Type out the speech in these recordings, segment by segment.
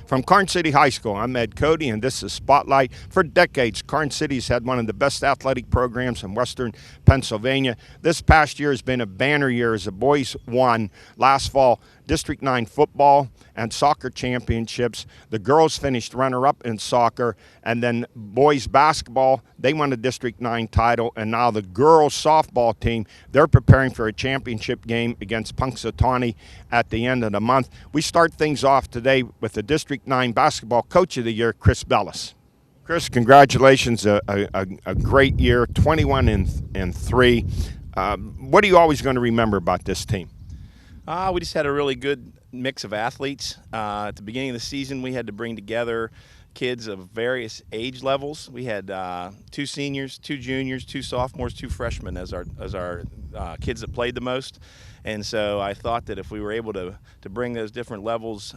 From Karns City High School, I'm Ed Codi, and this is Spotlight. For decades, Karns City's had one of the best athletic programs in Western Pennsylvania. This past year has been a banner year as the boys won last fall District 9 football and soccer championships. The girls finished runner-up in soccer, and then boys basketball, they won a District 9 title, and now the girls softball team, they're preparing for a championship game against Punxsutawney at the end of the month. We start things off today with the District 9 Basketball Coach of the Year, Chris Bellis. Chris, congratulations, a great year, 21-3. What are you always going to remember about this team? We just had a really good mix of athletes. At the beginning of the season, we had to bring together kids of various age levels. We had 2 seniors, 2 juniors, 2 sophomores, 2 freshmen as our kids that played the most. And so I thought that if we were able to bring those different levels,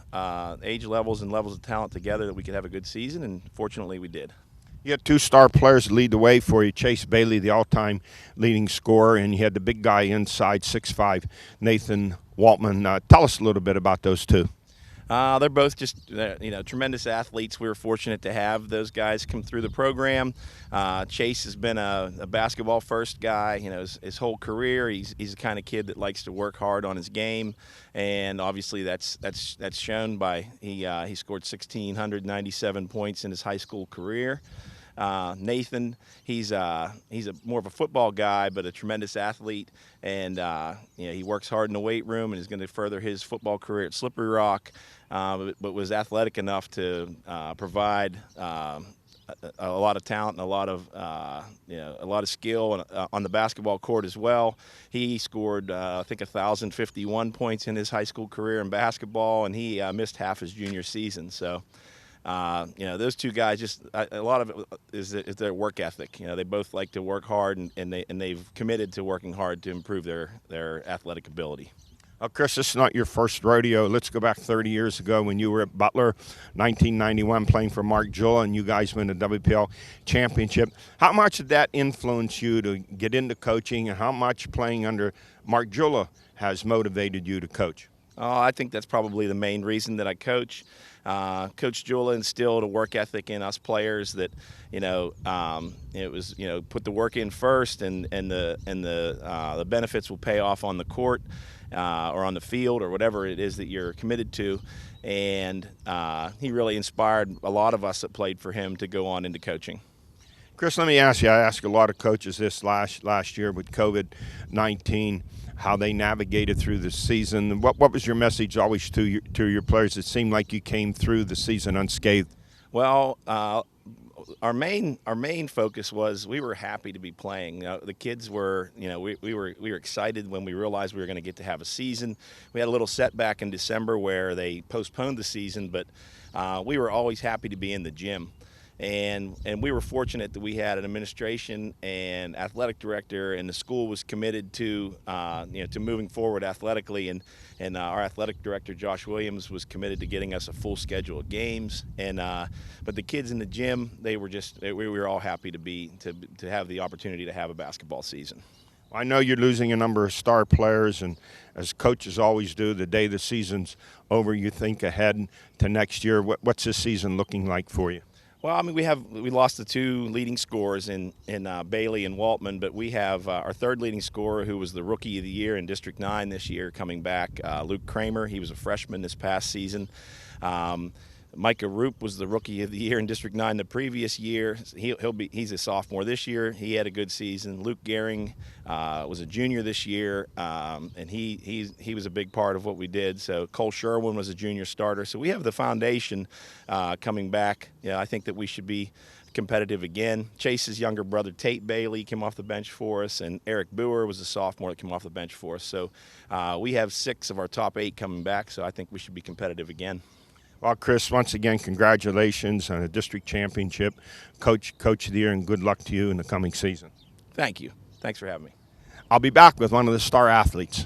age levels and levels of talent together, that we could have a good season, and fortunately we did. You had 2 star players to lead the way for you. Chase Bailey, the all-time leading scorer, and you had the big guy inside, 6'5", Nathan Waltman. Tell us a little bit about those two. They're both just tremendous athletes. We were fortunate to have those guys come through the program. Chase has been a basketball first guy, his whole career. He's the kind of kid that likes to work hard on his game, and obviously that's shown by he scored 1,697 points in his high school career. Nathan, he's more of a football guy, but a tremendous athlete, and he works hard in the weight room and is going to further his football career at Slippery Rock, but was athletic enough to provide a lot of talent and a lot of skill on the basketball court as well. He scored I think 1,051 points in his high school career in basketball, and he missed half his junior season. So. Those two guys, just a lot of it is their work ethic. They both like to work hard, and they've committed to working hard to improve their athletic ability. Chris, this is not your first rodeo. Let's go back 30 years ago when you were at Butler, 1991, playing for Mark Jula, and you guys win the WPL championship. How much did that influence you to get into coaching, and how much playing under Mark Jula has motivated you to coach? I think that's probably the main reason that I coach. Coach Jula instilled a work ethic in us players that, it was, put the work in first, and the benefits will pay off on the court or on the field or whatever it is that you're committed to. And he really inspired a lot of us that played for him to go on into coaching. Chris, let me ask you, I asked a lot of coaches this last year with COVID-19, how they navigated through the season. What was your message always to your players? It seemed like you came through the season unscathed. Well, our main focus was we were happy to be playing. The kids were, we were excited when we realized we were going to get to have a season. We had a little setback in December where they postponed the season, but we were always happy to be in the gym. And we were fortunate that we had an administration and athletic director, and the school was committed to to moving forward athletically. And our athletic director, Josh Williams, was committed to getting us a full schedule of games. And but the kids in the gym, we were all happy to have the opportunity to have a basketball season. I know you're losing a number of star players, and as coaches always do, the day the season's over, you think ahead to next year. What's this season looking like for you? Well, I mean, we lost the 2 leading scorers in Bailey and Waltman, but we have our 3rd leading scorer, who was the Rookie of the Year in District 9 this year, coming back, Luke Kramer. He was a freshman this past season. Micah Roop was the Rookie of the Year in District 9 the previous year. He's a sophomore this year. He had a good season. Luke Gehring was a junior this year, and he was a big part of what we did. So Cole Sherwin was a junior starter. So we have the foundation coming back. I think that we should be competitive again. Chase's younger brother, Tate Bailey, came off the bench for us, and Eric Boer was a sophomore that came off the bench for us. So we have 6 of our top 8 coming back, so I think we should be competitive again. Well, Chris, once again, congratulations on a district championship, Coach of the Year, and good luck to you in the coming season. Thank you. Thanks for having me. I'll be back with one of the star athletes.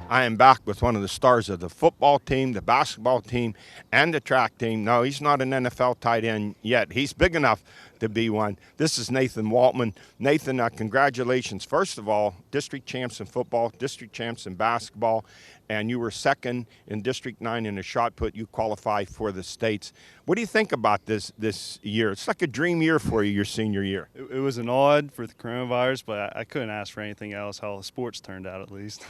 I am back with one of the stars of the football team, the basketball team, and the track team. No, he's not an NFL tight end yet. He's big enough to be one. This is Nathan Waltman. Nathan, congratulations. First of all, district champs in football, district champs in basketball, and you were second in District 9 in the shot put. You qualified for the states. What do you think about this year? It's like a dream year for you, your senior year. It was an odd for the coronavirus, but I couldn't ask for anything else, how the sports turned out at least.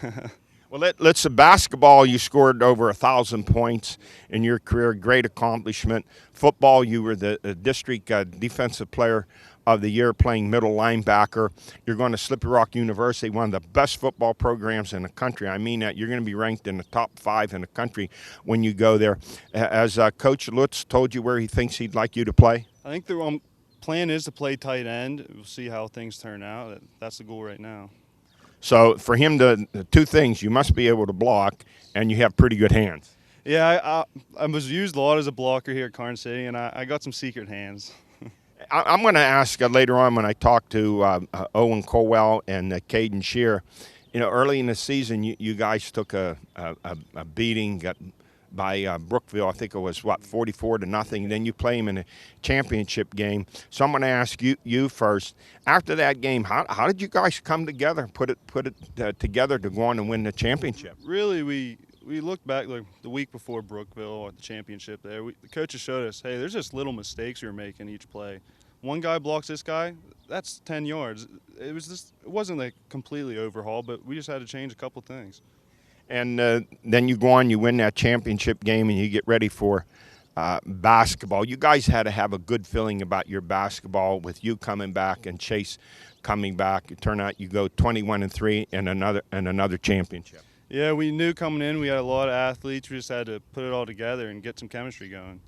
Well, let's basketball, you scored over 1,000 points in your career. Great accomplishment. Football, you were the district defensive player of the year playing middle linebacker. You're going to Slippery Rock University, one of the best football programs in the country. I mean that. You're going to be ranked in the top 5 in the country when you go there. As Coach Lutz told you where he thinks he'd like you to play? I think the plan is to play tight end. We'll see how things turn out. That's the goal right now. So for him, the two things, you must be able to block and you have pretty good hands. Yeah, I was used a lot as a blocker here at Karns City, and I got some secret hands. I'm going to ask later on when I talk to Owen Caldwell and Caden Shear. You know, early in the season, you guys took a beating by Brookville. I think it was, 44-0. And then you play them in a championship game. So I'm going to ask you first. After that game, how did you guys come together, put it together to go on and win the championship? Really, we looked back like the week before Brookville at the championship there. The coaches showed us, hey, there's just little mistakes we were making each play. One guy blocks this guy, that's 10 yards. It wasn't like completely overhaul, but we just had to change a couple things. And then you go on, you win that championship game, and you get ready for basketball. You guys had to have a good feeling about your basketball with you coming back and Chase coming back. It turned out you go 21-3 and another championship. Yeah, we knew coming in we had a lot of athletes. We just had to put it all together and get some chemistry going.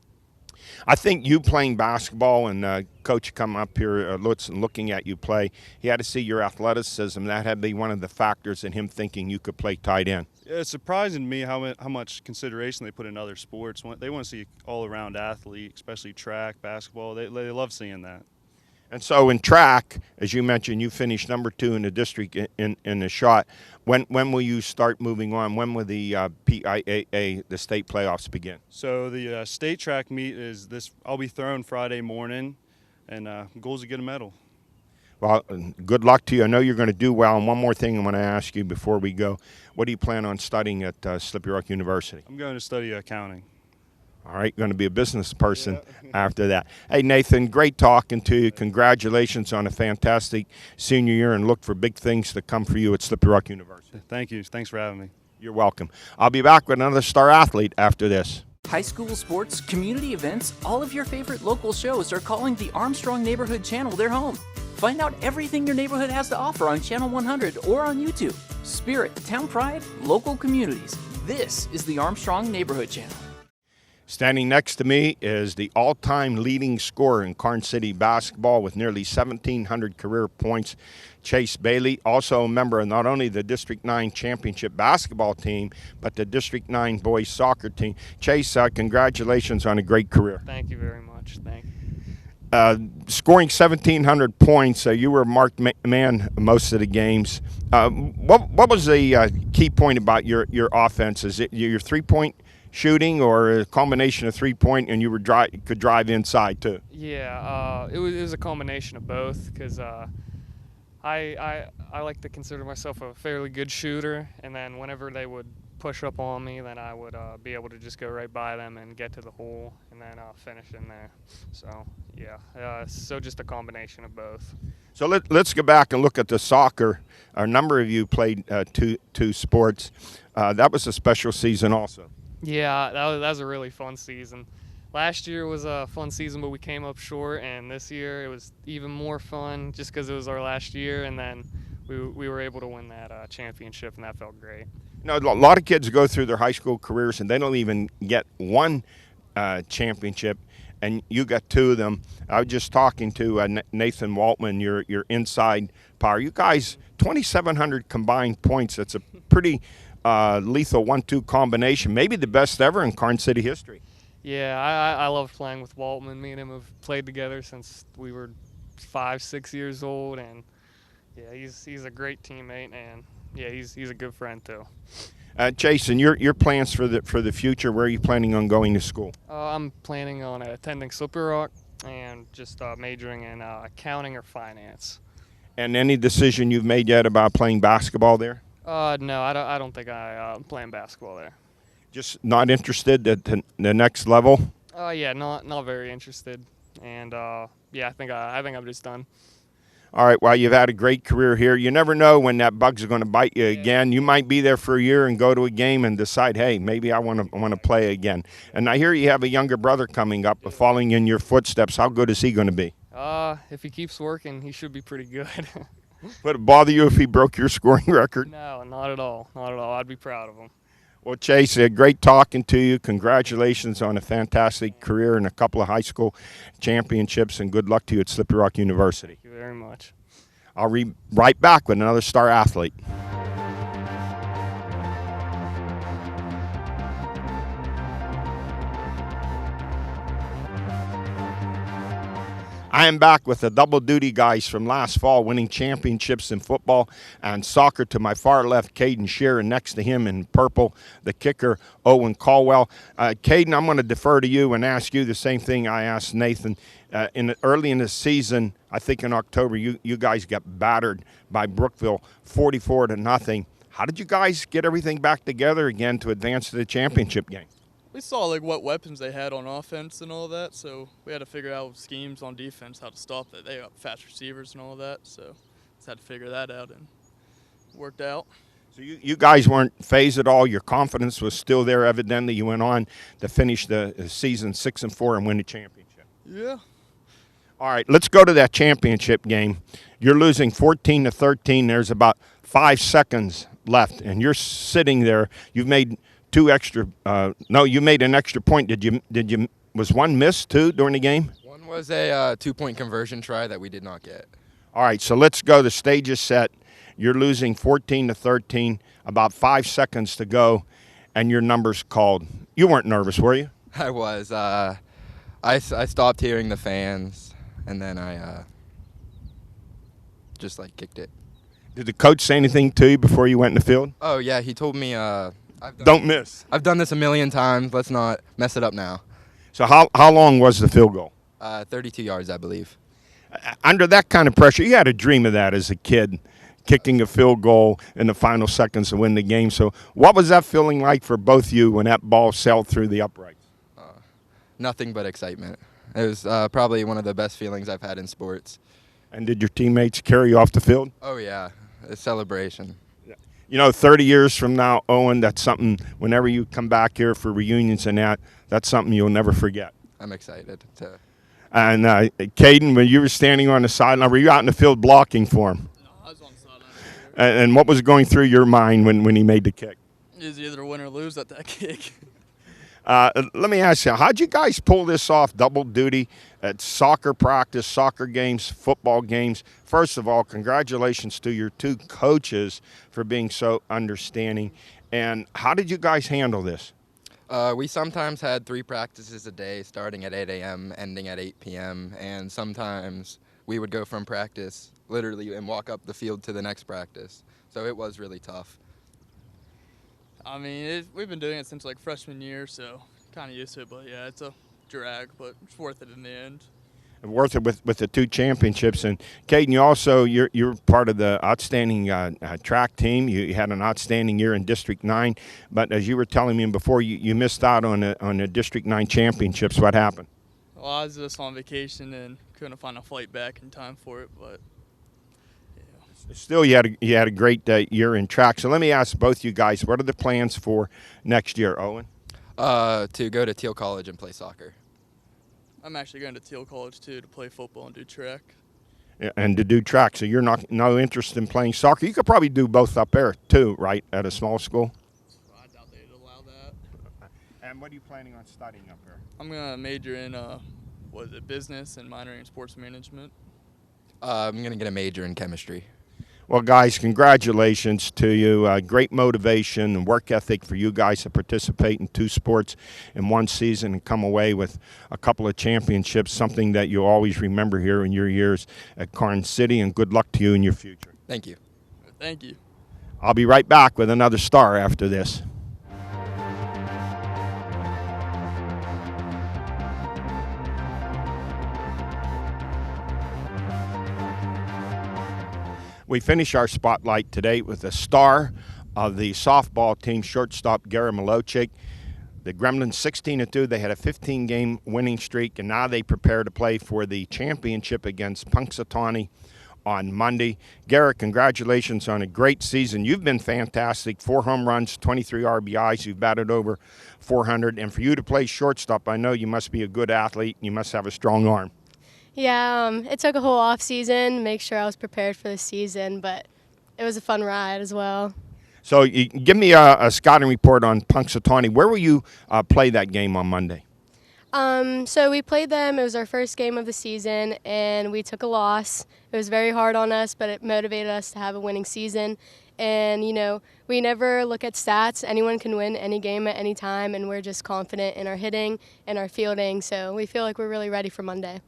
I think you playing basketball and Coach come up here, Lutz, and looking at you play, he had to see your athleticism. That had to be one of the factors in him thinking you could play tight end. Yeah, it's surprising to me how much consideration they put in other sports. They want to see all-around athlete, especially track, basketball. They love seeing that. And so in track, as you mentioned, you finished number 2 in the district in the shot. When will you start moving on? When will the PIAA, the state playoffs, begin? So the state track meet is this. I'll be throwing Friday morning, and goal is to get a medal. Well, good luck to you. I know you're going to do well. And one more thing I want to ask you before we go. What do you plan on studying at Slippery Rock University? I'm going to study accounting. All right, going to be a business person after that. Hey, Nathan, great talking to you. Congratulations on a fantastic senior year, and look for big things to come for you at Slippery Rock University. Thank you. Thanks for having me. You're welcome. I'll be back with another star athlete after this. High school sports, community events, all of your favorite local shows are calling the Armstrong Neighborhood Channel their home. Find out everything your neighborhood has to offer on Channel 100 or on YouTube. Spirit, town pride, local communities. This is the Armstrong Neighborhood Channel. Standing next to me is the all-time leading scorer in Karns City basketball with nearly 1,700 career points, Chase Bailey, also a member of not only the District 9 championship basketball team, but the District 9 boys soccer team. Chase, congratulations on a great career. Thank you very much. Thank you. Scoring 1,700 points, you were a marked man most of the games. What was the key point about your offense? Is it your three-point shooting, or a combination of three-point, and you were could drive inside too? Yeah, it was a combination of both, because I like to consider myself a fairly good shooter, and then whenever they would push up on me, then I would be able to just go right by them and get to the hole and then finish in there. So yeah, so just a combination of both. So let's go back and look at the soccer. A number of you played two sports. That was a special season also. Yeah, that was a really fun season. Last year was a fun season, but we came up short, and this year it was even more fun just because it was our last year, and then we were able to win that championship, and that felt great. You know, a lot of kids go through their high school careers, and they don't even get one championship, and you got 2 of them. I was just talking to Nathan Waltman, your inside power. You guys, 2,700 combined points. That's a pretty lethal 1-2 combination, maybe the best ever in Karns City history. Yeah, I love playing with Waltman. Me and him have played together since we were 5-6 years old, and yeah, he's a great teammate, and yeah, he's a good friend too. Jason, your plans for the future, where are you planning on going to school? I'm planning on attending Slippery Rock and just majoring in accounting or finance. And any decision you've made yet about playing basketball there? No, I don't think I'm playing basketball there. Just not interested at the next level? Yeah, not very interested. And yeah, I think I'm just done. All right, well, you've had a great career here. You never know when that bug's going to bite you again. You might be there for a year and go to a game and decide, hey, maybe I want to play again. And I hear you have a younger brother coming up, following in your footsteps. How good is he going to be? If he keeps working, he should be pretty good. Would it bother you if he broke your scoring record? No, not at all. Not at all. I'd be proud of him. Well, Chase, great talking to you. Congratulations on a fantastic career and a couple of high school championships, and good luck to you at Slippery Rock University. Thank you very much. I'll be right back with another star athlete. I am back with the double duty guys from last fall, winning championships in football and soccer. To my far left, Caden Shearer, and next to him in purple, the kicker, Owen Caldwell. Caden, I'm going to defer to you and ask you the same thing I asked Nathan. Early in the season, I think in October, you guys got battered by Brookville 44-0. How did you guys get everything back together again to advance to the championship game? We saw like what weapons they had on offense and all that, so we had to figure out schemes on defense, how to stop it. They got fast receivers and all that, so just had to figure that out, and it worked out. So you guys weren't phased at all. Your confidence was still there. Evidently, you went on to finish the season 6-4 and win the championship. Yeah. All right, let's go to that championship game. You're losing 14-13. There's about 5 seconds left, and you're sitting there. You've made you made an extra point. Was one missed too during the game? One was a 2-point conversion try that we did not get. All right, so let's go. The stage is set. You're losing 14-13, about 5 seconds to go, and your number's called. You weren't nervous, were you? I was. I stopped hearing the fans, and then I just kicked it. Did the coach say anything to you before you went in the field? Oh yeah, he told me. Don't miss. I've done this a million times. Let's not mess it up now. So how long was the field goal? 32 yards, I believe. Under that kind of pressure, you had a dream of that as a kid, kicking a field goal in the final seconds to win the game. So what was that feeling like for both you when that ball sailed through the uprights? Nothing but excitement. It was probably one of the best feelings I've had in sports. And did your teammates carry you off the field? Oh yeah, a celebration. 30 years from now, Owen, that's something, whenever you come back here for reunions and that's something you'll never forget. I'm excited to. And Caden, when you were standing on the sideline, were you out in the field blocking for him? No, I was on the sideline. And what was going through your mind when he made the kick? Is either win or lose at that kick. Let me ask you, how'd you guys pull this off, double duty at soccer practice, soccer games, football games? First of all, congratulations to your two coaches for being so understanding. And how did you guys handle this? We sometimes had 3 practices a day, starting at 8 a.m., ending at 8 p.m., and sometimes we would go from practice literally and walk up the field to the next practice. So it was really tough. I mean, we've been doing it since freshman year, so kind of used to it. But yeah, it's a drag, but it's worth it in the end. Worth it with the 2 championships. And Caden, you're part of the outstanding track team. You had an outstanding year in District 9, but as you were telling me before, you missed out on the District 9 championships. What happened? Well, I was just on vacation and couldn't find a flight back in time for it, but. Still, you had a great year in track. So let me ask both you guys, what are the plans for next year, Owen? To go to Teal College and play soccer. I'm actually going to Teal College, too, to play football and do track. Yeah, and to do track. So you're no interest in playing soccer. You could probably do both up there, too, right, at a small school? Well, I doubt they'd allow that. And what are you planning on studying up there? I'm going to major in, business and minoring in sports management. I'm going to get a major in chemistry. Well, guys, congratulations to you. Great motivation and work ethic for you guys to participate in 2 sports in one season and come away with a couple of championships, something that you'll always remember here in your years at Karns City, and good luck to you in your future. Thank you. Thank you. I'll be right back with another star after this. We finish our spotlight today with a star of the softball team, shortstop Garrett Malochik. The Gremlins 16-2. They had a 15-game winning streak, and now they prepare to play for the championship against Punxsutawney on Monday. Garrett, congratulations on a great season. You've been fantastic. 4 home runs, 23 RBIs. You've batted over 400. And for you to play shortstop, I know you must be a good athlete. You must have a strong arm. Yeah, it took a whole off season to make sure I was prepared for the season, but it was a fun ride as well. So you give me a scouting report on Punxsutawney. Where will you play that game on Monday? So we played them. It was our first game of the season, and we took a loss. It was very hard on us, but it motivated us to have a winning season. And, you know, we never look at stats. Anyone can win any game at any time, and we're just confident in our hitting and our fielding. So we feel like we're really ready for Monday.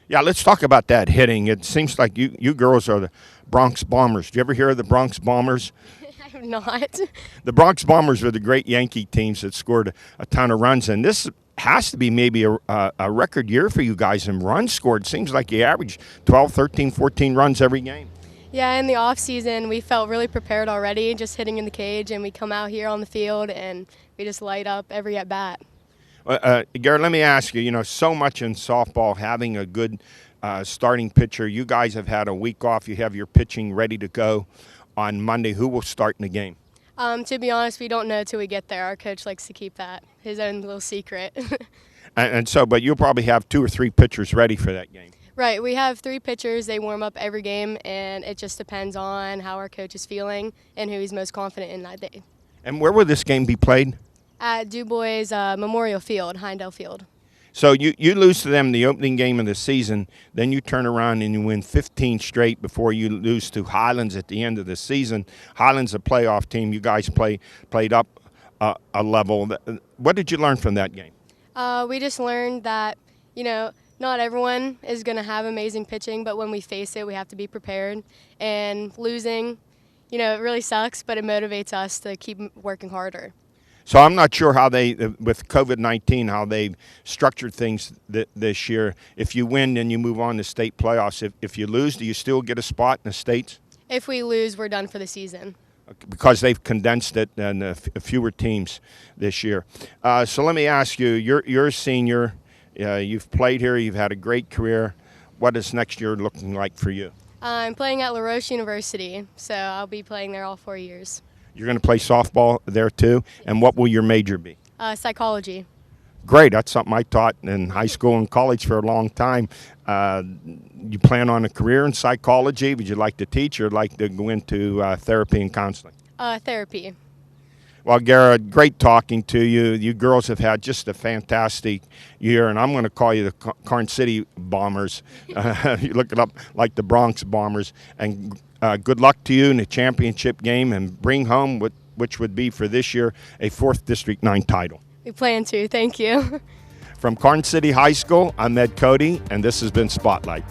Yeah, let's talk about that hitting. It seems like you girls are the Bronx Bombers. Do you ever hear of the Bronx Bombers? I have not. The Bronx Bombers are the great Yankee teams that scored a ton of runs, and this has to be maybe a record year for you guys in runs scored. Seems like you average 12, 13, 14 runs every game. Yeah, in the off season, we felt really prepared already, just hitting in the cage, and we come out here on the field, and we just light up every at-bat. Garrett, let me ask you, so much in softball, having a good starting pitcher. You guys have had a week off. You have your pitching ready to go on Monday. Who will start in the game? To be honest, we don't know till we get there. Our coach likes to keep that his own little secret. But you'll probably have 2 or 3 pitchers ready for that game. Right. We have 3 pitchers. They warm up every game, and it just depends on how our coach is feeling and who he's most confident in that day. And where will this game be played? At DuBois Memorial Field, Heindel Field. So you lose to them the opening game of the season, then you turn around and you win 15 straight before you lose to Highlands at the end of the season. Highlands a playoff team. You guys played up a level. What did you learn from that game? We just learned that, not everyone is going to have amazing pitching, but when we face it, we have to be prepared. And losing, it really sucks, but it motivates us to keep working harder. So I'm not sure how they, with COVID-19, how they've structured things this year. If you win, then you move on to state playoffs. If you lose, do you still get a spot in the states? If we lose, we're done for the season. Because they've condensed it and fewer teams this year. So let me ask you, you're a senior. You've played here. You've had a great career. What is next year looking like for you? I'm playing at La Roche University, so I'll be playing there all 4 years. You're going to play softball there too? And what will your major be? Psychology. Great. That's something I taught in high school and college for a long time. You plan on a career in psychology? Would you like to teach or like to go into therapy and counseling? Therapy. Well, Garrett, great talking to you. You girls have had just a fantastic year, and I'm going to call you the Karns City Bombers. You look it up like the Bronx Bombers. And good luck to you in the championship game, and bring home which would be for this year a 4th District 9 title. We plan to. Thank you. From Karns City High School, I'm Ed Codi, and this has been Spotlight.